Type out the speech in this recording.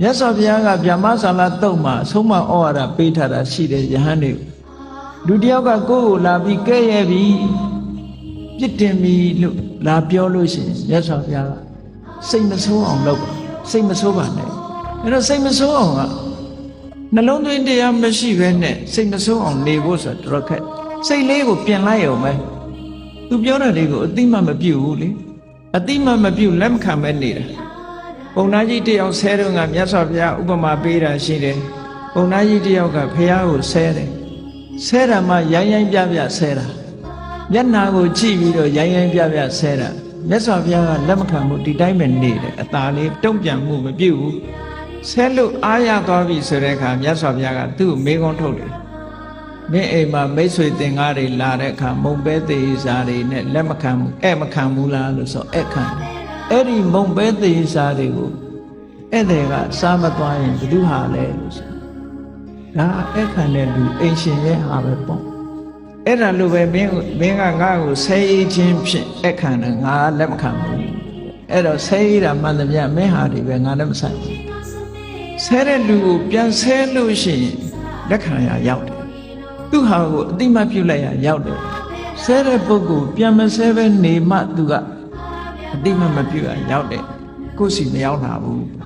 မြတ်စွာဘုရားကဗျာမဆာလာတုတ်မှာအဆုံးမဩဝါဒပေးထားတာရှိတယ်ယဟန်တွေလူတယောက်ကကိုယ့်ကိုလာပြီးကဲ့ရဲ့ပြီးပြစ်တင်ပြီးလို့လာပြောလို့ရှိရင်မြတ်စွာဘုရားကစိတ်မဆိုးအောင်လုပ်စိတ်မဆိုးပါနဲ့အဲ့တော့စိတ်မဆိုးအောင်ကနှလုံးသွင်းတရားမရှိဘဲနဲ့စိတ်မဆိုးအောင်နေဖို့ဆိုတော့ခက်စိတ်လေးကိုပြင်လိုက်ရုံပဲသူပြောတဲ့တွေကိုအတိမမပြုတ်ဘူးလေအတိမမပြုတ်လက်မခံပဲနေတာပုံနာကြီးတယောက်ဆဲတော့ကမြတ်စွာဘုရားဥပမာပေးတာရှိတယ်ပုံနာကြီးတယောက်ကဘုရားကိုဆဲတယ်ဆဲတာမှရိုင်းရိုင်းပြပြဆဲတာမျက်နာကိုကြည့်ပြီးတော့ရိုင်းရိုင်းပြပြဆဲတာမြတ်စွာဘုရားကလက်မခံဘူးဒီတိုင်းပဲနေတယ်အသာလေးတုံ့ပြန်မှုမပြုတ်ဘူးဆဲလို့အားရသွားပြီဆိုတဲ့အခါမြတ်စွာဘုရားကသူ့ကိုမေးခွန်းထုတ်တယ်မင်းအိမ်မှာမိတ်ဆွေသင်္ကားတွေလာတဲ့အခါမုံပဲသေးစားတွေနဲ့လက်မခံဘူးအဲ့မခံဘူးလားလို့ဆိုအဲ့ခံတယ်အဲ့ဒီမုံပဲသေးစားတွေကိုအဲ့တဲ့ကစားမသွားရင်ဘယ်သူဟာလဲလို့ဆိုဒါအဲ့ခံတဲ့လူအိမ်ရှင်ရဲ့ဟာပဲပေါ့အဲ့ဒါလိုပဲမင်းကငါ့ကိုဆဲရေးခြင်းဖြင့်အဲ့ခံတယ်ငါလက်မခံဘူးအဲ့တော့ဆဲရေးတာမှန်သမျှမင်းဟာတွေပဲငါလည်းမဆိုင်ဘူးဆဲတဲ့လူကိုပြန်ဆဲလို့ရှိရင်လက်ခံရရောက်တယ်သူဟာကိုအတိမပြုတ်လိုက်ရရောက်တယ်ဆဲတဲ့ပုဂ္ဂိုလ်ပြန်မဆဲပဲနေမှသူကအတိမပြုတ်ရရောက်တယ်ကိုယ်စီမရောက်လာဘူး